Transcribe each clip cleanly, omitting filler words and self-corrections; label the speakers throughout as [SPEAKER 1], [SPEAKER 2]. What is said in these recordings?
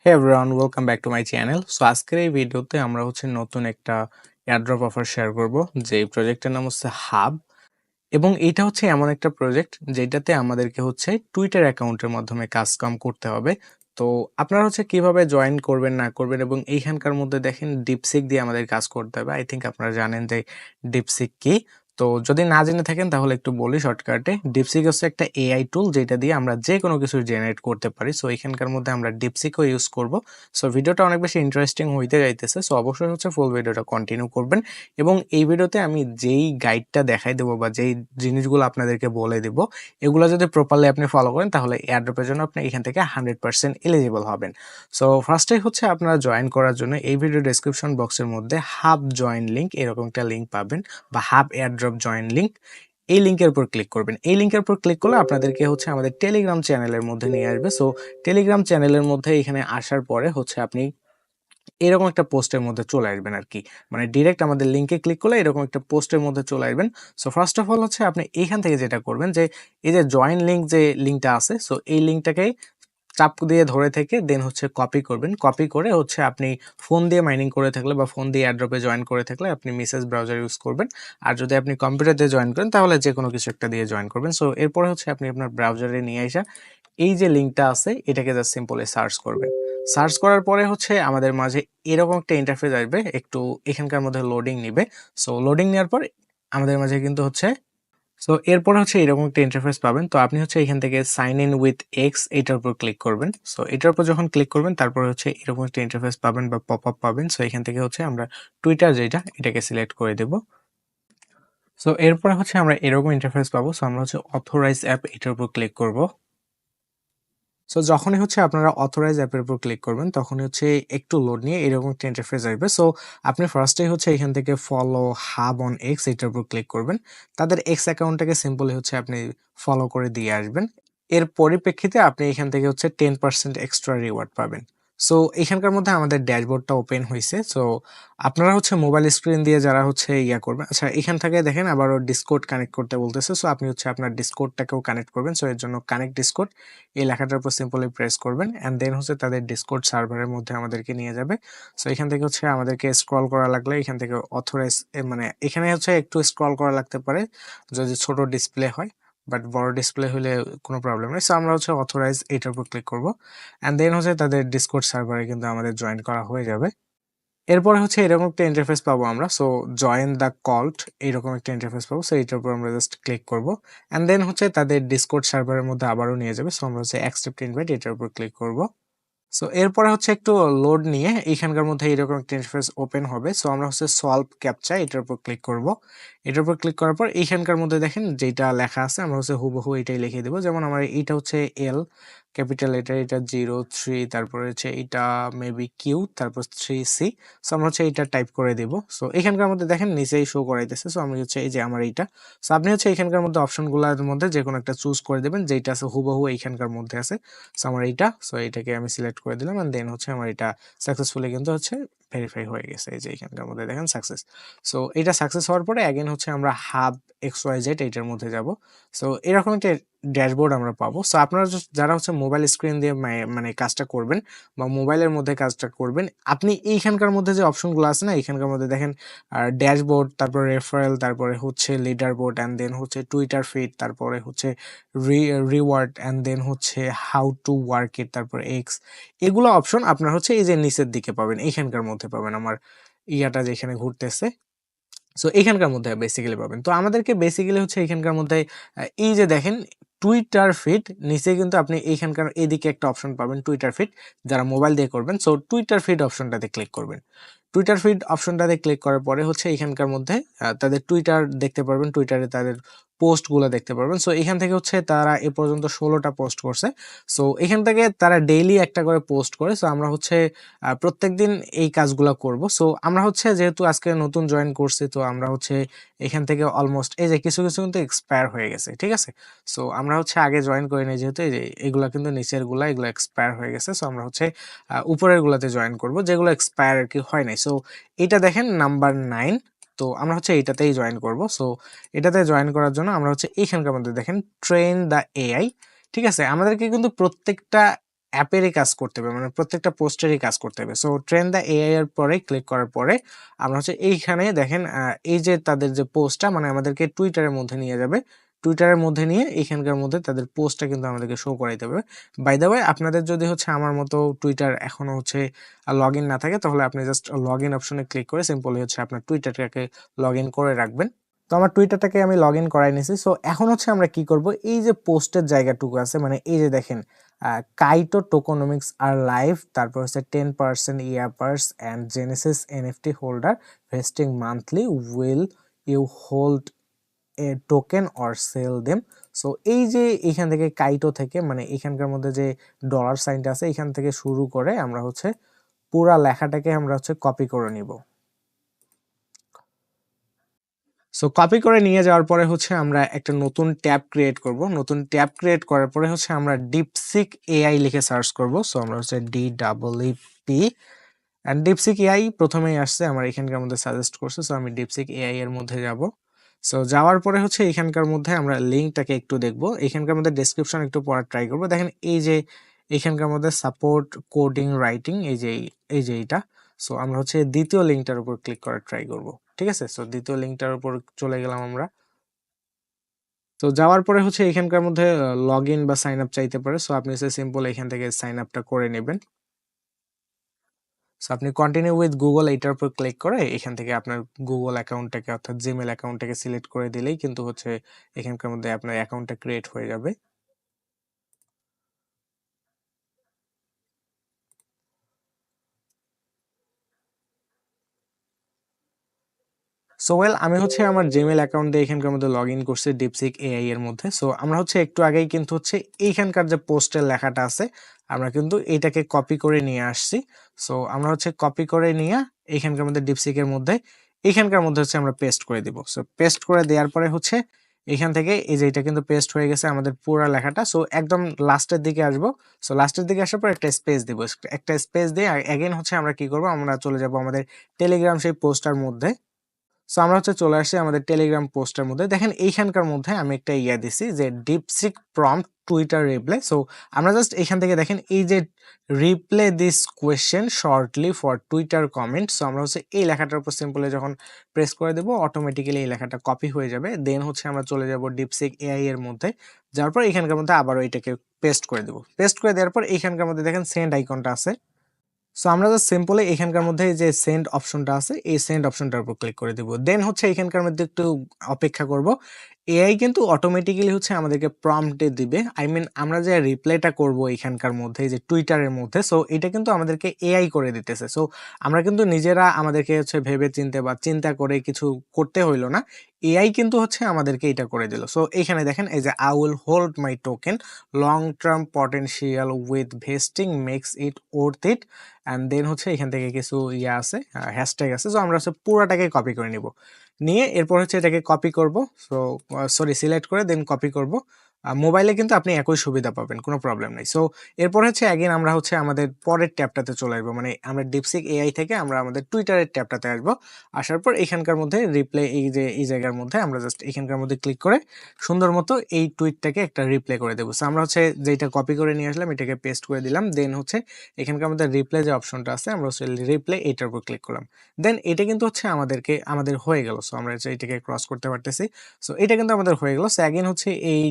[SPEAKER 1] Hey everyone, welcome back to my channel. So আজকের এই ভিডিওতে আমরা নতুন একটা এয়ারড্রপ অফার শেয়ার করব যে প্রজেক্টের নাম হচ্ছে হাব এবং এটা এমন একটা প্রজেক্ট যেটাতে আমাদেরকে টুইটার অ্যাকাউন্টের মাধ্যমে কাজ কাম করতে হবে। তো আপনারা কিভাবে জয়েন করবেন না করবেন এবং এইখানকার মধ্যে দেখেন ডিপসিক দিয়ে আমাদের কাজ করতে হবে। আই থিংক আপনারা জানেন যে ডিপসিক কি। তো যদি না জেনে থাকেন তাহলে একটু বলি শর্টকাটে। ডিপসিক হচ্ছে একটা এআই টুল যেটা দিয়ে আমরা যে কোনো কিছু জেনারেট করতে পারি। সো এখানকার মধ্যে আমরা ডিপসিকও ইউজ করব। সো ভিডিওটা অনেক বেশি ইন্টারেস্টিং হইতে যাইতেছে। সো অবশ্যই ফুল ভিডিওটা কন্টিনিউ করবেন এবং এই ভিডিওতে আমি যেই গাইডটা দেখাই দেবো বা যেই জিনিসগুলো আপনাদেরকে বলে দেব এগুলো যদি প্রপারলি আপনি ফলো করেন তাহলে এয়ারড্রপের জন্য আপনি এখান থেকে 100% এলিজিবল হবেন। সো ফার্স্টেই আপনারা জয়েন করার জন্য এই ভিডিও ডেসক্রিপশন বক্সের মধ্যে হাব জয়েন লিঙ্ক এরকম একটা লিঙ্ক পাবেন বা হাব এয়ারড্রপ জয়েন লিঙ্ক, এই লিঙ্কের উপর ক্লিক করবেন। এই লিঙ্কের উপর ক্লিক করলে আপনাদেরকে আমাদের টেলিগ্রাম চ্যানেলের মধ্যে নিয়ে আসবে। সো টেলিগ্রাম চ্যানেলের মধ্যে এখানে আসার পরে আপনি এরকম একটা পোস্টের মধ্যে চলে আসবেন আর কি, মানে ডিরেক্ট আমাদের লিঙ্কে ক্লিক করলে এরকম একটা পোস্টের মধ্যে চলে আসবেন। সো ফার্স্ট অফ অল আপনি এইখান থেকে যেটা করবেন যে এই যে জয়েন লিঙ্ক যে লিঙ্কটা আছে, সো এই লিঙ্কটাকে চাপ দিয়ে ধরে থেকে দেন কপি করবেন। কপি করে আপনি ফোন দিয়ে মাইনিং করে থাকলে বা ফোন দিয়ে এয়ারড্রপে জয়েন করে থাকলে আপনি মেসেজ ব্রাউজার ইউজ করবেন। আর যদি আপনি কম্পিউটার দিয়ে জয়েন করেন তাহলে যে কোনো কিছু একটা দিয়ে জয়েন করবেন। সো এরপরে আপনি আপনার ব্রাউজারে নিয়ে আসা এই যে লিঙ্কটা আছে এটাকে জাস্ট সিম্পলি সার্চ করবেন। সার্চ করার পরে আমাদের মাঝে এরকম একটা ইন্টারফেস আসবে, একটু এখানকার মধ্যে লোডিং নিবে। সো লোডিং নেওয়ার পর আমাদের মাঝে কিন্তু সো এরপর এরকম একটা ইন্টারফেস পাবেন। তো আপনি এখান থেকে সাইন ইন উইথ এক্স এটার উপর ক্লিক করবেন। সো এটার উপর যখন ক্লিক করবেন তারপর এরকম একটা ইন্টারফেস পাবেন বা পপ আপ পাবেন। সো এখান থেকে আমরা টুইটার যেটা এটাকে সিলেক্ট করে দেব। সো এরপরে আমরা এরকম ইন্টারফেস পাবো। সো আমরা অথরাইজ অ্যাপ এটার উপর ক্লিক করব। সো যখনই আপনারা অথরাইজ অ্যাপের উপর ক্লিক করবেন তখনই একটু লোড নিয়ে এরকম একটা ইন্টারফেস আসবে। সো আপনি ফার্স্টেই এখান থেকে ফলো হাব অন এক্স এটার উপর ক্লিক করবেন। তাদের এক্স অ্যাকাউন্টটাকে সিম্পলি আপনি ফলো করে দিয়ে আসবেন। এর পরিপ্রেক্ষিতে আপনি এখান থেকে 10% এক্সট্রা রিওয়ার্ড পাবেন। সো এখানকার মধ্যে আমাদের ড্যাশবোর্ডটা ওপেন হয়েছে। সো আপনারা মোবাইল স্ক্রিন দিয়ে যারা ইয়া করবেন, আচ্ছা এখান থেকে দেখেন আবারও ডিসকর্ড কানেক্ট করতে বলতেছে। সো আপনি আপনার ডিসকর্ডটাকেও কানেক্ট করবেন। সো এর জন্য কানেক্ট ডিসকর্ড এই লেখাটার উপর সিম্পলি প্রেস করবেন অ্যান্ড দেন তাদের ডিসকর্ড সার্ভারের মধ্যে আমাদেরকে নিয়ে যাবে। সো এখান থেকে আমাদেরকে স্ক্রল করা লাগলে এখান থেকে অথরাইজ মানে এখানে একটু স্ক্রল করা লাগতে পারে যদি ছোট ডিসপ্লে হয়, বাট বড় ডিসপ্লে হলে কোনো প্রবলেম নেই। সো আমরা অথরাইজ এটার উপর ক্লিক করব অ্যান্ড দেন তাদের ডিসকর্ড সার্ভারে কিন্তু আমাদের জয়েন করা হয়ে যাবে। এরপরে এরকম একটা ইন্টারফেস পাবো আমরা। সো জয়েন দ্য কল্ট এরকম একটা ইন্টারফেস পাবো। সো এটার উপর আমরা জাস্ট ক্লিক করব অ্যান্ড দেন তাদের ডিসকর্ড সার্ভারের মধ্যে আবারও নিয়ে যাবে। সো আমরা অ্যাকসেপ্ট ইনভাইট এটার উপর ক্লিক করব। সো এরপরে একটু লোড নিয়ে এখানকার মধ্যে এরকম একটা ইন্টারফেস ওপেন হবে। সো আমরা সলভ ক্যাপচা এটার উপর ক্লিক করব। এটার উপর ক্লিক করার পর এইখানকার মধ্যে দেখেন যেটা লেখা আছে আমরা হুবহু এটাই লিখে দেবো। যেমন আমার এইটা এল ক্যাপিটাল লেটার, এটা 0 3, তারপরে এটা মেবি কিউ, তারপর 3 সি। সো আমরা এটা টাইপ করে দেব। সো এখানকার মধ্যে দেখেন নিচেই শো করাইতেছে। সো আমি এই যে আমার এইটা। সো আপনি এখানকার মধ্যে অপশনগুলোর মধ্যে যে কোনো একটা চুজ করে দেবেন যেটা আছে হুবহু এইখানকার মধ্যে আছে। সো আমার এইটা, সো এটাকে আমি সিলেক্ট করে দিলাম এন্ড দেন আমার এটা সাকসেসফুলি কিন্তু ভেরিফাই হয়ে গেছে। এই যে এখানকার মধ্যে দেখেন সাকসেস। সো এটা সাকসেস হওয়ার পরে অ্যাগেন আমরা হাব XYZ এটার মধ্যে যাব। সো এরকম একটা ড্যাশবোর্ড আমরা পাবো। সো আপনারা যারা মোবাইল স্ক্রিন দিয়ে মানে কাজটা করবেন বা মোবাইলের মধ্যে কাজটা করবেন, আপনি এইখানকার মধ্যে যে অপশনগুলো আছে না এখানকার মধ্যে দেখেন ড্যাশবোর্ড, তারপর রেফারেল, তারপরে leader board and then Twitter feed, তারপরে reward and then how to work it, তারপর এক্স, এগুলো অপশন আপনার এই যে নিচের দিকে পাবেন, এইখানকার মধ্যে পাবেন আমার ইয়াটা যেখানে ঘুরতেছে। সো এখানকার মধ্যে বেসিক্যালি পাবেন। তো আমাদেরকে বেসিক্যালি এখানকার মধ্যে এই যে দেখেন টুইটার ফিড নিচে কিন্তু আপনি এইখানকার এদিকে একটা অপশন পাবেন টুইটার ফিড, যারা মোবাইল দিয়ে করবেন। সো টুইটার ফিড অপশনটাতে ক্লিক করবেন। টুইটার ফিড অপশনটাতে ক্লিক করার পরে এখানকার মধ্যে তাদের টুইটার দেখতে পারবেন, টুইটারে তাদের পোস্টগুলো দেখতে পারবেন। সো এখান থেকে তারা এ পর্যন্ত 16টা পোস্ট করছে। সো এখান থেকে তারা ডেইলি একটা করে পোস্ট করে। সো আমরা প্রত্যেকদিন এই কাজগুলো করব। সো আমরা যেহেতু আজকে নতুন জয়েন করছি, তো আমরা এখান থেকে অলমোস্ট এই যে কিছু কিছু কিন্তু এক্সপায়ার হয়ে গেছে, ঠিক আছে। সো আমরা আগে জয়েন করি নাই যেহেতু, এই যে এগুলা কিন্তু নিচের গুলা এগুলো এক্সপায়ার হয়ে গেছে। সো আমরা উপরের গুলাতে জয়েন করব যেগুলো এক্সপায়ার আর কি হয় নাই। সো এটা দেখেন নাম্বার 9। তো আমরা এটাতেই জয়েন করব। সো এটাতে জয়েন করার জন্য আমরা এইখানকার মধ্যে দেখেন ট্রেন দ্য এআই, ঠিক আছে। আমাদেরকে কিন্তু প্রত্যেকটা অ্যাপেরই কাজ করতে হবে, মানে প্রত্যেকটা পোস্টেরই কাজ করতে হবে। সো ট্রেন দ্য এআই এর পরে ক্লিক করার পরে আমরা হচ্ছে এইখানে দেখেন এই যে তাদের যে পোস্টটা মানে আমাদেরকে টুইটারের মধ্যে নিয়ে যাবে, টুইটারের মধ্যে নিয়ে এইখানকার মধ্যে তাদের পোস্টটা কিন্তু আমাদেরকে শো করাইতে হবে। বাই দ্য ওয়ে আপনাদের যদি হচ্ছে আমার মতো টুইটার এখনো হচ্ছে লগ ইন না থাকে, তাহলে আপনি জাস্ট লগ ইন অপশনে ক্লিক করে সিম্পলি হচ্ছে আপনার টুইটারটাকে লগ ইন করে রাখবেন। তো আমার টুইটারটাকে আমি লগ ইন করাই নিয়েছি। সো এখন হচ্ছে আমরা কি করব, এই যে পোস্টের জায়গাটুকু আছে মানে এই যে দেখেন কাইটো টোকোনমিক্স আর লাইভ, তারপর হচ্ছে 10% ইয়ারপার্স and genesis NFT holder vesting monthly will you hold a token or sell them. So এই যে এখান থেকে কাইটো থেকে মানে এখানকার মধ্যে যে ডলার সাইনটা আছে এখান থেকে শুরু করে আমরা হচ্ছে পুরা লেখাটাকে আমরা হচ্ছে কপি করে নিব। সো কপি করে নিয়ে যাওয়ার পরে হচ্ছে আমরা একটা নতুন ট্যাব ক্রিয়েট করব। নতুন ট্যাব ক্রিয়েট করার পরে হচ্ছে আমরা ডিপসিক এআই লিখে সার্চ করব। সো আমরা হচ্ছে DEEP এন্ড ডিপসিক এআই প্রথমেই আসছে আমার এখানকার মধ্যে সাজেস্ট করছে। সো আমি ডিপসিক এআই এর মধ্যে যাব। সো যাওয়ার পরে হচ্ছে এখানকার মধ্যে আমরা লিঙ্কটাকে একটু দেখব, এখানকার মধ্যে ডেসক্রিপশন একটু পড়ার ট্রাই করব। দেখেন এই যে এখানকার মধ্যে সাপোর্ট কোডিং রাইটিং এই যে এইটা। সো আমরা হচ্ছে দ্বিতীয় লিঙ্কটার উপর ক্লিক করার ট্রাই করব। ঠিক আছে, সো দ্বিতীয় লিঙ্কটার উপর চলে গেলাম আমরা। তো যাওয়ার পরে হচ্ছে এখানকার মধ্যে লগ ইন বা সাইন আপ চাইতে পারে। সো আপনি হচ্ছে সিম্পল এখান থেকে সাইন আপটা করে নেবেন। সো আপনি কন্টিনিউ উইথ গুগল এইটার উপর ক্লিক করে এখান থেকে আপনার গুগল অ্যাকাউন্টটাকে অর্থাৎ জিমেল অ্যাকাউন্টটাকে সিলেক্ট করে দিলেই কিন্তু হচ্ছে এখানকার মধ্যে আপনার অ্যাকাউন্টটা ক্রিয়েট হয়ে যাবে। সো ওয়েল আমি হচ্ছে আমার জিমেল অ্যাকাউন্ট দিয়ে এখানকার মধ্যে লগ ইন করছি ডিপসিক এআই এর মধ্যে। সো আমরা হচ্ছে একটু আগেই কিন্তু হচ্ছে এইখানকার যে পোস্টের লেখাটা আছে আমরা কিন্তু এইটাকে কপি করে নিয়ে আসছি। সো আমরা হচ্ছে কপি করে নিয়ে এইখানকার মধ্যে ডিপসিকের মধ্যে এইখানকার মধ্যে হচ্ছে আমরা পেস্ট করে দিব। সো পেস্ট করে দেওয়ার পরে হচ্ছে এখান থেকে এই যে এটা কিন্তু পেস্ট হয়ে গেছে আমাদের পুরো লেখাটা। সো একদম লাস্টের দিকে আসবো। সো লাস্টের দিকে আসার পর একটা স্পেস দিব, একটা স্পেস দিয়ে এগেইন হচ্ছে আমরা কি করব, আমরা চলে যাব আমাদের টেলিগ্রাম সেই পোস্টার মধ্যে। সো আমরা হচ্ছে চলে আসছি আমাদের টেলিগ্রাম পোস্টের মধ্যে। দেখেন এইখানকার মধ্যে আমি একটা ইয়া দিছি যে DeepSeek prompt Twitter reply. So আমরা জাস্ট এখান থেকে দেখেন এই যে reply this question shortly for Twitter comment. So আমরা হচ্ছে এই লেখাটার উপর সিম্পলি যখন প্রেস করে দেবো অটোমেটিক্যালি এই লেখাটা কপি হয়ে যাবে। দেন হচ্ছে আমরা চলে যাব ডিপসিক এআই এর মধ্যে, যাওয়ার পর এখানকার মধ্যে আবারও এটাকে পেস্ট করে দেবো। পেস্ট করে দেওয়ার পর এইখানকার মধ্যে দেখেন সেন্ড আইকনটা আছে। সো আমরা জাস্ট সিম্পলি এখানকার মধ্যে যে সেন্ড অপশনটা আছে এই সেন্ড অপশনটার উপর ক্লিক করে দিব। দেন হচ্ছে এখানকার মধ্যে একটু অপেক্ষা করব। এআই কিন্তু অটোমেটিক্যালি হচ্ছে আমাদেরকে প্রম্পটে দিবে। আই মিন আমরা যে রিপ্লাইটা করব এখানকার মধ্যে যে টুইটারের মধ্যে, সো এটা কিন্তু আমাদেরকে এআই করে দিতেছে। সো আমরা কিন্তু নিজেরা আমাদেরকে হচ্ছে ভেবে চিন্তে বা চিন্তা করে কিছু করতে হইলো না, এআই কিন্তু হচ্ছে আমাদেরকে এটা করে দিল। সো এইখানে দেখেন এই যে I will hold my token long term potential with vesting makes it worth it and then হচ্ছে এখান থেকে কিছু ইয়া আছে, হ্যাশট্যাগ আছে। সো আমরা হচ্ছে পুরোটাকে কপি করে নিব, নিয়ে এরপর হচ্ছে এটাকে কপি করব। সো সরি সিলেক্ট করে দেন কপি করব। মোবাইলে কিন্তু আপনি একই সুবিধা পাবেন, কোনো প্রবলেম নেই। সো এরপর হচ্ছে অ্যাগেন আমরা হচ্ছে আমাদের পরের ট্যাবটাতে চলে আসবো, মানে আমরা ডিপসিক এআই থেকে আমরা আমাদের টুইটারের ট্যাবটাতে আসবো। আসার পর এখানকার মধ্যে রিপ্লাই এই যে এই জায়গার মধ্যে আমরা জাস্ট এখানকার মধ্যে ক্লিক করে সুন্দর মতো এই টুইটটাকে একটা রিপ্লাই করে দেবো। সো আমরা হচ্ছে যেটা কপি করে নিয়ে আসলাম এটাকে পেস্ট করে দিলাম। দেন হচ্ছে এখানকার মধ্যে রিপ্লাই যে অপশনটা আছে আমরা হচ্ছে রিপ্লাই এটার উপর ক্লিক করলাম। দেন এটা কিন্তু হচ্ছে আমাদের হয়ে গেল। সো আমরা এটাকে ক্রস করতে পারতেছি। সো এটা কিন্তু আমাদের হয়ে গেল। সো অ্যাগেন হচ্ছে এই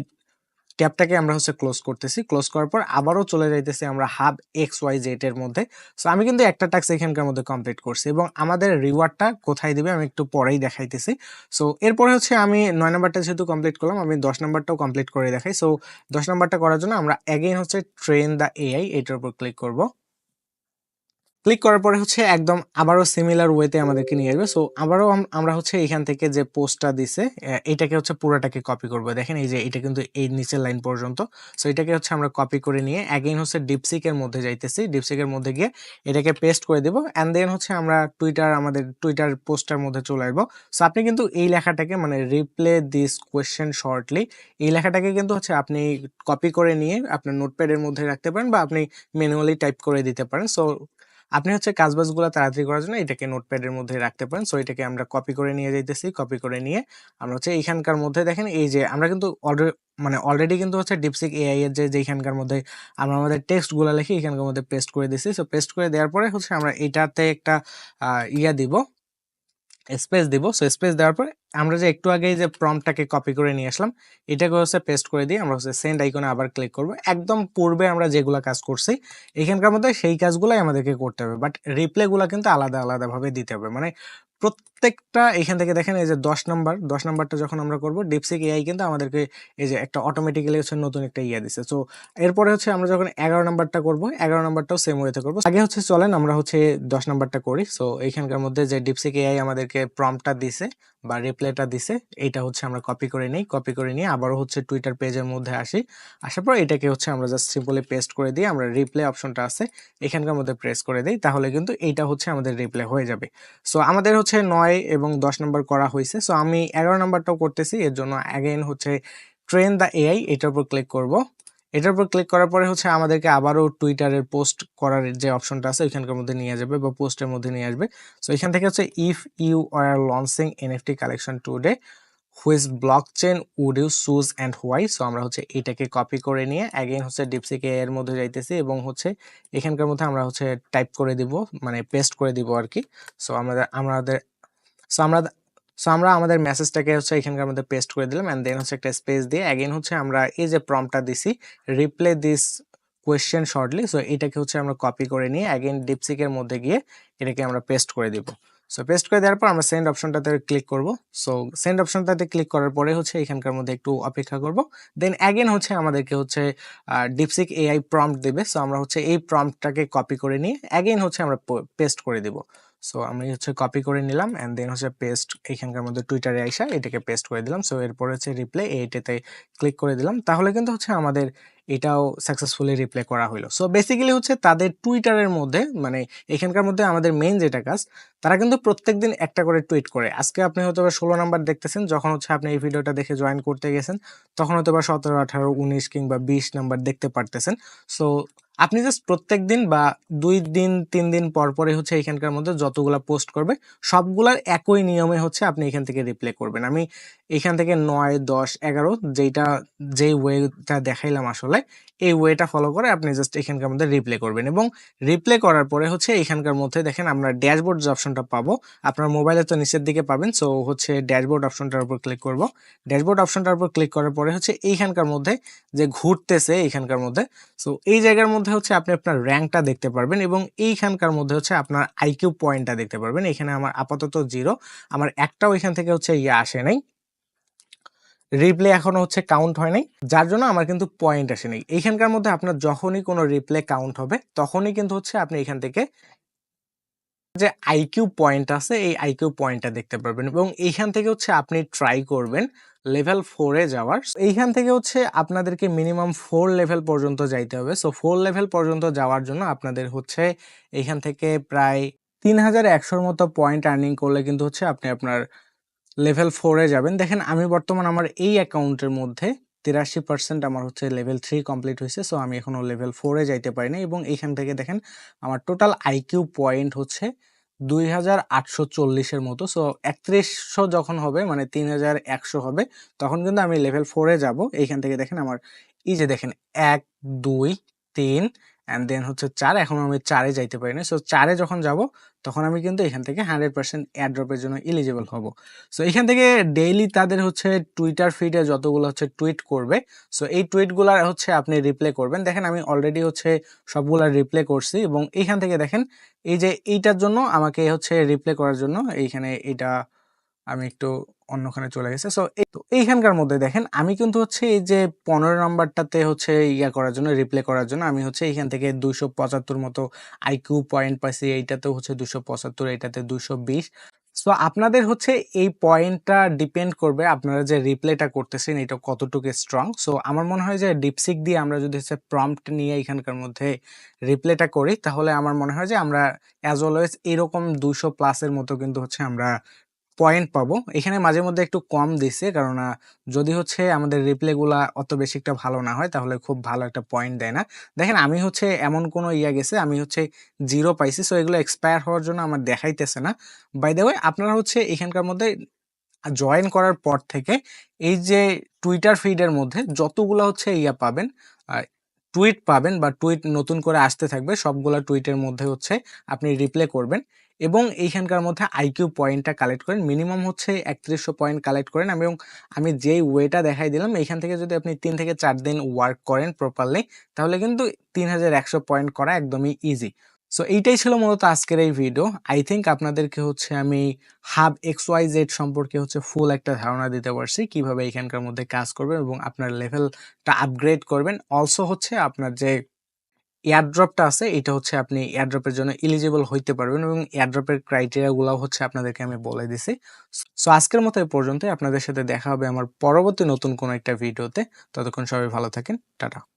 [SPEAKER 1] ট্যাবটাকে আমরা হচ্ছে ক্লোজ করতেছি। ক্লোজ করার পর আবারও চলে যাইতেছি আমরা হাব XYZ এর মধ্যে। সো আমি কিন্তু একটা টাস্ক এখানকার মধ্যে কমপ্লিট করছি এবং আমাদের রিওয়ার্ডটা কোথায় দিবে আমি একটু পরেই দেখাইতেছি। সো এরপরে হচ্ছে আমি 9 নাম্বারটা যেহেতু কমপ্লিট করলাম আমি 10 নাম্বারটাও কমপ্লিট করে দেখাই। সো 10 নাম্বারটা করার জন্য আমরা অ্যাগেইন হচ্ছে ট্রেন দ্য এআই এটার উপর ক্লিক করব। ক্লিক করার পরে হচ্ছে একদম আবারও সিমিলার ওয়েতে আমাদেরকে নিয়ে আসবে। সো আবারও আমরা হচ্ছে এখান থেকে যে পোস্টটা দিছে এটাকে হচ্ছে পুরোটাকে কপি করব। দেখেন এই যে এটা কিন্তু এই নিচের লাইন পর্যন্ত। সো এটাকে হচ্ছে আমরা কপি করে নিয়ে অ্যাগেইন হচ্ছে ডিপসিকের মধ্যে যাইতেছি। ডিপসিকের মধ্যে গিয়ে এটাকে পেস্ট করে দেব অ্যান্ড দেন হচ্ছে আমরা আমাদের টুইটার পোস্টার মধ্যে চলে আসবো। সো আপনি কিন্তু এই লেখাটাকে মানে রিপ্লে দিস কোয়েশ্চেন শর্টলি এই লেখাটাকে কিন্তু হচ্ছে আপনি কপি করে নিয়ে আপনার নোটপ্যাডের মধ্যে রাখতে পারেন বা আপনি ম্যানুয়ালি টাইপ করে দিতে পারেন। সো আপনি হচ্ছে কাজবাজগুলো তাড়াতাড়ি করার জন্য এটাকে নোটপ্যাডের মধ্যে রাখতে পারেন। সো এটাকে আমরা কপি করে নিয়ে যাইতেছি। কপি করে নিয়ে আমরা হচ্ছে এইখানকার মধ্যে দেখেন এই যে আমরা কিন্তু অলরেডি কিন্তু হচ্ছে ডিপসিক এআই এর যেখানকার মধ্যে আমরা আমাদের টেক্সটগুলো লিখি এখানকার মধ্যে পেস্ট করে দিছি। সো পেস্ট করে দেওয়ার পরে হচ্ছে আমরা এটাতে একটা দিব, স্পেস দিব। সো স্পেস দেওয়ার পরে আমরা যে একটু আগে যে প্রম্পটটাকে কপি করে নিয়ে আসলাম এটাকে হচ্ছে পেস্ট করে দিয়ে আমরা হচ্ছে সেন্ড আইকনে আবার ক্লিক করব। একদম পূর্বে আমরা যেগুলো কাজ করছি এখানকার মধ্যে সেই কাজগুলোই আমাদেরকে করতে হবে, বাট রিপ্লাইগুলো কিন্তু আলাদা আলাদাভাবে দিতে হবে। মানে প্রত্যেকটা এখান থেকে দেখেন এই যে 10 নাম্বারটা যখন আমরা করব ডিপসিক এআই কিন্তু আমাদেরকে এই যে একটা অটোমেটিক্যালি হচ্ছে নতুন একটা দিছে। সো এরপরে হচ্ছে আমরা যখন 11 নাম্বারটা করব 11 নাম্বারটাও সেম ওয়েতে করব। আগে হচ্ছে চলেন আমরা হচ্ছে 10 নাম্বারটা করি। সো এইখানকার মধ্যে যে ডিপসিক এআই আমাদেরকে প্রম্পটটা দিছে বা রিপ্লাইটা দিছে এইটা হচ্ছে আমরা কপি করে নিই। কপি করে নিয়ে আবারও হচ্ছে টুইটার পেজের মধ্যে আসি। আসার পর এটাকে হচ্ছে আমরা জাস্ট সিম্পলি পেস্ট করে দিয়ে আমরা রিপ্লাই অপশনটা আছে এখানকার মধ্যে প্রেস করে দিই, তাহলে কিন্তু এইটা হচ্ছে আমাদের রিপ্লাই হয়ে যাবে। সো আমাদের হচ্ছে 9 এবং 10 নাম্বার করা হয়েছে। সো আমি 11 নাম্বারটাও করতেছি। এর জন্য অ্যাগেইন হচ্ছে ট্রেন দ্য এআই এটার উপর ক্লিক করব। এটার উপর ক্লিক করার পরে হচ্ছে আমাদেরকে আবারও টুইটারের পোস্ট করার যে অপশনটা আছে ওইখানকার মধ্যে নিয়ে যাবে বা পোস্টের মধ্যে নিয়ে আসবে। সো এখান থেকে হচ্ছে if you are launching NFT collection today which blockchain would you choose and why. So আমরা হচ্ছে এটাকে কপি করে নিয়ে অ্যাগেইন হচ্ছে ডিপসিক এর মধ্যে যাইতেছি এবং হচ্ছে এখানকার মধ্যে আমরা হচ্ছে টাইপ করে দিব, মানে পেস্ট করে দিব আর কি। সো আমাদের আমাদের সো আমরা সো আমরা আমাদের মেসেজটাকে হচ্ছে এখানকার মধ্যে পেস্ট করে দিলাম এন্ড দেন হচ্ছে একটা স্পেস দিয়ে অ্যাগেইন হচ্ছে আমরা এই যে প্রম্পটটা দিছি reply this question shortly, so এটাকে হচ্ছে আমরা কপি করে নিয়ে অ্যাগেইন ডিপসিকের মধ্যে গিয়ে এটাকে আমরা পেস্ট করে দিব। সো পেস্ট করে দেওয়ার পর আমরা সেন্ড অপশনটাতে ক্লিক করব। সো সেন্ড অপশনটাতে ক্লিক করার পরে হচ্ছে এখানকার মধ্যে একটু অপেক্ষা করব। দেন অ্যাগেইন হচ্ছে আমাদেরকে হচ্ছে ডিপসিক এআই প্রম্পট দেবে। সো আমরা হচ্ছে এই প্রম্পটটাকে কপি করে নিয়ে অ্যাগেইন হচ্ছে আমরা পেস্ট করে দিব। সো আমি হচ্ছে কপি করে নিলাম এন্ড দেন হচ্ছে পেস্ট এখানকার মধ্যে টুইটারে আইসা এটাকে পেস্ট করে দিলাম। সো এরপর হচ্ছে রিপ্লাই এইটাতে ক্লিক করে দিলাম, তাহলে কিন্তু হচ্ছে আমাদের এটাও সাকসেসফুলি রিপ্লাই করা হলো। সো বেসিক্যালি হচ্ছে তাদের টুইটারের মধ্যে মানে এখানকার মধ্যে আমাদের মেইন যেটা কাজ তারা কিন্তু প্রত্যেকদিন একটা করে টুইট করে। আজকে আপনি হয়তো 16 নাম্বার দেখতেছেন, যখন হচ্ছে আপনি এই ভিডিওটা দেখে জয়েন করতে গেছেন তখন হয়তো 17, 18, 19 কিংবা 20 নাম্বার দেখতে পারতেছেন। সো আপনি জাস্ট প্রত্যেকদিন বা 2 দিন 3 দিন পর পরে হচ্ছে এখানকার মধ্যে যতগুলা পোস্ট করবে সবগুলার একই নিয়মে হচ্ছে আপনি এখান থেকে রিপ্লাই করবেন। আমি এখান থেকে 9, 10, 11 যেই ওয়েটা দেখাইলাম আসলে এই ওয়েটা ফলো করে আপনি জাস্ট এখানকার মধ্যে রিপ্লাই করবেন এবং রিপ্লাই করার পরে হচ্ছে এখানকার মধ্যে দেখেন আমরা ড্যাশবোর্ড যে অপশনটা পাবো আপনার মোবাইলে তো নিচের দিকে পাবেন। সো হচ্ছে ড্যাশবোর্ড অপশনটার উপর ক্লিক করব। ড্যাশবোর্ড অপশনটার উপর ক্লিক করার পরে হচ্ছে এইখানকার মধ্যে যে ঘুরতেছে এইখানকার মধ্যে, সো এই জায়গার মধ্যে হচ্ছে আপনি আপনার র্যাঙ্কটা দেখতে পারবেন এবং এইখানকার মধ্যে হচ্ছে আপনার আইকিউ পয়েন্টটা দেখতে পারবেন। এখানে আমার আপাতত 0, আমার একটাও এখান থেকে হচ্ছে আসে নাই, রিপ্লে এখনো হচ্ছে কাউন্ট হয় নাই, যার জন্য আমার কিন্তু পয়েন্ট আসে নাই। এইখানকার মধ্যে আপনার যখনই কোনো রিপ্লে কাউন্ট হবে তখনই কিন্তু হচ্ছে আপনি এখান থেকে যে আইকিউ পয়েন্ট আছে এই আইকিউ পয়েন্টটা দেখতে পারবেন এবং এইখান থেকে হচ্ছে আপনি ট্রাই করবেন লেভেল 4 এ যাওয়ার। এইখান থেকে হচ্ছে আপনাদেরকে মিনিমাম 4 লেভেল পর্যন্ত যাইতে হবে। সো 4 লেভেল পর্যন্ত যাওয়ার জন্য আপনাদের হচ্ছে এইখান থেকে প্রায় 3100-র মতো পয়েন্ট আর্নিং করলে কিন্তু হচ্ছে আপনি আপনার লেভেল 4 এ যাবেন। দেখেন আমি বর্তমান আমার এই অ্যাকাউন্টের মধ্যে 83% আমার হচ্ছে লেভেল 3 কমপ্লিট হয়েছে। সো আমি এখনো লেভেল 4 এ যাইতে পারিনি এবং এইখান থেকে দেখেন আমার টোটাল আইকিউ পয়েন্ট হচ্ছে 2840 এর মতো। সো 3100 যখন হবে মানে 3100 হবে তখন কিন্তু আমি লেভেল 4 এ যাব। এইখান থেকে দেখেন আমার এই যে দেখেন 1, 2, 3 এন্ড দেন হচ্ছে 4, এখন আমি 4 এ যাইতে পারিনি। সো 4 এ যখন যাব তখন আমি কিন্তু এখান থেকে 100% এয়ারড্রপের জন্য এলিজিবল হব। সো এখান থেকে ডেইলি তাদের হচ্ছে টুইটার ফিডে যতগুলো হচ্ছে টুইট করবে, সো এই টুইটগুলার হচ্ছে আপনি রিপ্লাই করবেন। দেখেন আমি অলরেডি হচ্ছে সবগুলা রিপ্লাই করছি এবং এইখান থেকে দেখেন এই যে এইটার জন্য আমাকে হচ্ছে রিপ্লাই করার জন্য এইখানে এটা আমি একটু অন্যখানে চলে গেছে। সো এইখানকার মধ্যে দেখেন আমি কিন্তু হচ্ছে এই যে 15 নাম্বারটাতে হচ্ছে করার জন্য রিপ্লাই করার জন্য আমি হচ্ছে এইখান থেকে 275 মতো আইকিউ পয়েন্ট পাইছি, এইটাতেও হচ্ছে 275, এইটাতে 220। সো আপনাদের হচ্ছে এই পয়েন্টটা ডিপেন্ড করবে আপনারা যে রিপ্লাইটা করতেছেন এটা কতটুকু স্ট্রং। সো আমার মনে হয় যে ডিপসিক দিয়ে আমরা যদি হচ্ছে প্রম্পট নিয়ে এখানকার মধ্যে রিপ্লাইটা করি তাহলে আমার মনে হয় যে আমরা অ্যাজ অলওয়েজ এরকম 200 প্লাসের মতো কিন্তু হচ্ছে আমরা পয়েন্ট পাবো। এখানে মাঝে মধ্যে একটু কম দিছে, কারণ যদি হচ্ছে আমাদের রিপ্লেগুলা অত বেশি একটা ভালো না হয় তাহলে খুব ভালো একটা পয়েন্ট দেয় না। দেখেন আমি হচ্ছে এমন কোনো গেছে আমি হচ্ছে 0 পাইছি। সো এগুলো এক্সপায়ার হওয়ার জন্য আমার দেখাইতেছে না। বাই দ্য ওয়ে আপনারা হচ্ছে এখানকার মধ্যে জয়েন করার পর থেকে এই যে টুইটার ফিডের মধ্যে যতগুলা হচ্ছে পাবেন, টুইট পাবেন বা টুইট নতুন করে আসতে থাকবে, সবগুলা টুইটের মধ্যে হচ্ছে আপনি রিপ্লাই করবেন এবং এইখানকার মধ্যে আইকিউ পয়েন্টটা কালেক্ট করেন। মিনিমাম হচ্ছে 3100 পয়েন্ট কালেক্ট করেন এবং আমি যেই ওয়েটা দেখাই দিলাম এইখান থেকে যদি আপনি 3 থেকে 4 দিন ওয়ার্ক করেন প্রপারলি তাহলে কিন্তু 3100 পয়েন্ট করা একদমই ইজি। সো এইটাই ছিল মূলত আজকের এই ভিডিও। আই থিংক আপনাদেরকে হচ্ছে আমি হাব XYZ সম্পর্কে হচ্ছে ফুল একটা ধারণা দিতে পারছি, কিভাবে এখানকার মধ্যে কাজ করবেন এবং আপনার লেভেলটা আপগ্রেড করবেন। অলসো হচ্ছে আপনার যে এয়ারড্রপটা আছে এটা হচ্ছে আপনি এয়ারড্রপের জন্য এলিজিবল হইতে পারবেন এবং এয়ারড্রপের ক্রাইটেরিয়াগুলোও হচ্ছে আপনাদেরকে আমি বলে দিছি। সো আজকের মতো এই পর্যন্তই। আপনাদের সাথে দেখা হবে আমার পরবর্তী নতুন কোনো একটা ভিডিওতে। ততক্ষণ সবাই ভালো থাকেন। টাটা।